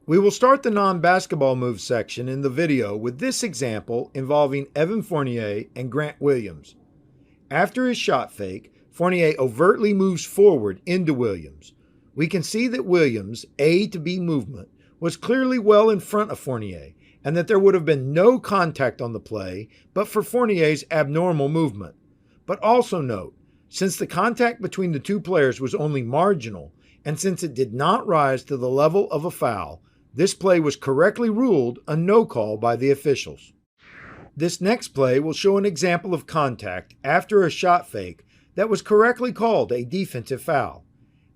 We will start the non-basketball move section in the video with this example involving Evan Fournier and Grant Williams. After his shot fake, Fournier overtly moves forward into Williams. We can see that Williams' A to B movement was clearly well in front of Fournier and that there would have been no contact on the play but for Fournier's abnormal movement. But also note, since the contact between the two players was only marginal and since it did not rise to the level of a foul, this play was correctly ruled a no call by the officials. This next play will show an example of contact after a shot fake that was correctly called a defensive foul.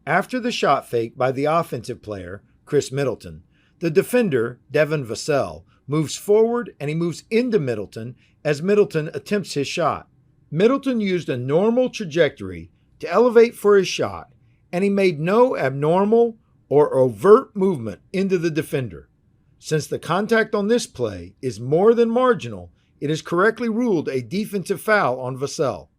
After the shot fake by the offensive player, Chris Middleton, the defender, Devin Vassell, moves forward and he moves into Middleton as Middleton attempts his shot. Middleton used a normal trajectory to elevate for his shot, and he made no abnormal or overt movement into the defender. Since the contact on this play is more than marginal, it is correctly ruled a defensive foul on Vassell.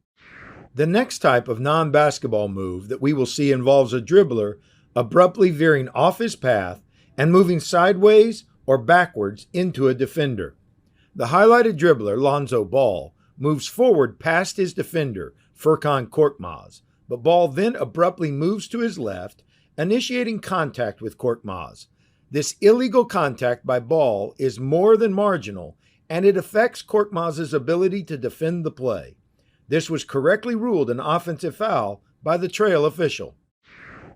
The next type of non-basketball move that we will see involves a dribbler abruptly veering off his path and moving sideways or backwards into a defender. The highlighted dribbler, Lonzo Ball, moves forward past his defender, Furkan Korkmaz, but Ball then abruptly moves to his left, initiating contact with Korkmaz. This illegal contact by Ball is more than marginal, and it affects Korkmaz's ability to defend the play. This was correctly ruled an offensive foul by the trail official.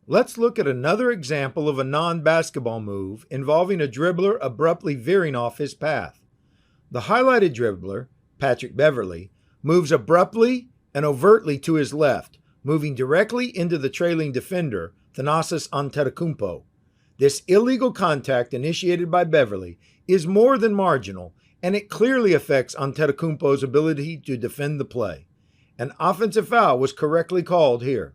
Let's look at another example of a non-basketball move involving a dribbler abruptly veering off his path. The highlighted dribbler, Patrick Beverley, moves abruptly and overtly to his left, moving directly into the trailing defender, Thanasis Antetokounmpo. This illegal contact initiated by Beverley is more than marginal, and it clearly affects Antetokounmpo's ability to defend the play. An offensive foul was correctly called here.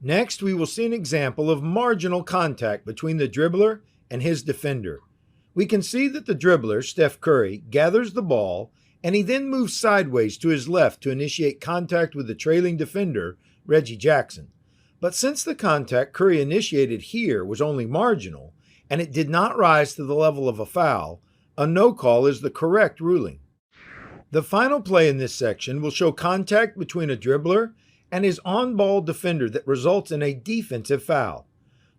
Next, we will see an example of marginal contact between the dribbler and his defender. We can see that the dribbler, Steph Curry, gathers the ball, and he then moves sideways to his left to initiate contact with the trailing defender, Reggie Jackson. But since the contact Curry initiated here was only marginal, and it did not rise to the level of a foul, a no call is the correct ruling. The final play in this section will show contact between a dribbler and his on-ball defender that results in a defensive foul.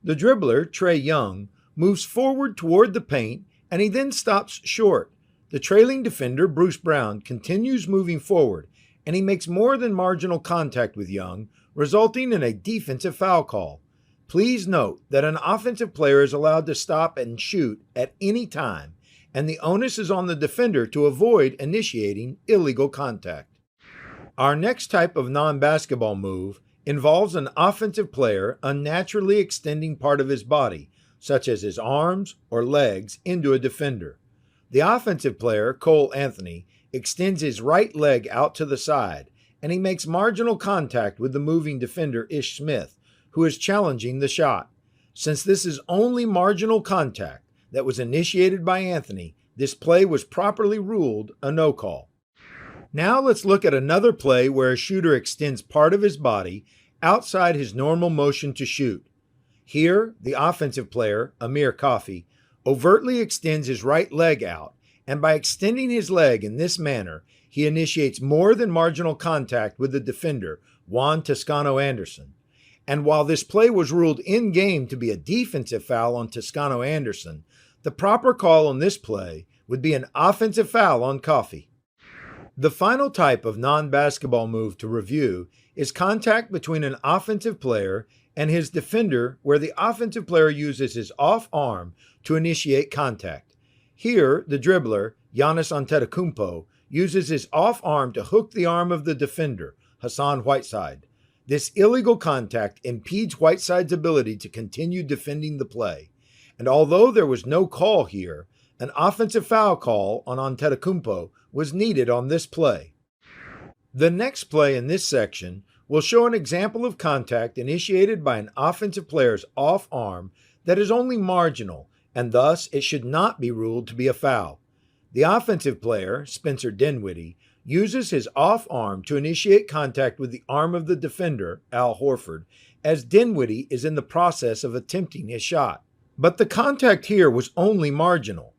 The dribbler, Trae Young, moves forward toward the paint, and he then stops short. The trailing defender, Bruce Brown, continues moving forward, and he makes more than marginal contact with Young, resulting in a defensive foul call. Please note that an offensive player is allowed to stop and shoot at any time, and the onus is on the defender to avoid initiating illegal contact. Our next type of non-basketball move involves an offensive player unnaturally extending part of his body, such as his arms or legs, into a defender. The offensive player, Cole Anthony, extends his right leg out to the side, and he makes marginal contact with the moving defender, Ish Smith, who is challenging the shot. Since this is only marginal contact that was initiated by Anthony, this play was properly ruled a no call. Now let's look at another play where a shooter extends part of his body outside his normal motion to shoot. Here, the offensive player, Amir Coffey, overtly extends his right leg out, and by extending his leg in this manner, he initiates more than marginal contact with the defender, Juan Toscano-Anderson. And while this play was ruled in-game to be a defensive foul on Toscano-Anderson, the proper call on this play would be an offensive foul on Coffey. The final type of non-basketball move to review is contact between an offensive player and his defender, where the offensive player uses his off arm to initiate contact. Here, the dribbler, Giannis Antetokounmpo, uses his off arm to hook the arm of the defender, Hassan Whiteside. This illegal contact impedes Whiteside's ability to continue defending the play. And although there was no call here, an offensive foul call on Antetokounmpo was needed on this play. The next play in this section will show an example of contact initiated by an offensive player's off arm that is only marginal, and thus it should not be ruled to be a foul. The offensive player, Spencer Dinwiddie, uses his off arm to initiate contact with the arm of the defender, Al Horford, as Dinwiddie is in the process of attempting his shot. But the contact here was only marginal.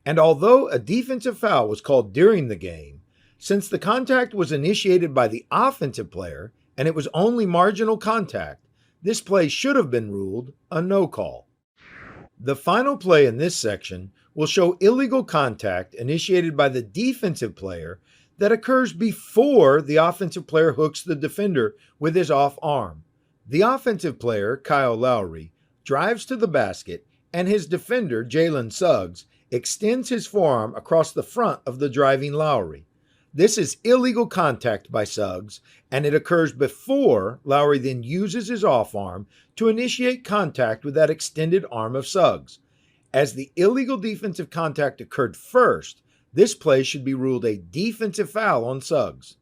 And although a defensive foul was called during the game, since the contact was initiated by the offensive player and it was only marginal contact, this play should have been ruled a no call. The final play in this section will show illegal contact initiated by the defensive player that occurs before the offensive player hooks the defender with his off arm. The offensive player, Kyle Lowry, drives to the basket, and his defender, Jalen Suggs, extends his forearm across the front of the driving Lowry. This is illegal contact by Suggs, and it occurs before Lowry then uses his off arm to initiate contact with that extended arm of Suggs. As the illegal defensive contact occurred first, this play should be ruled a defensive foul on Suggs.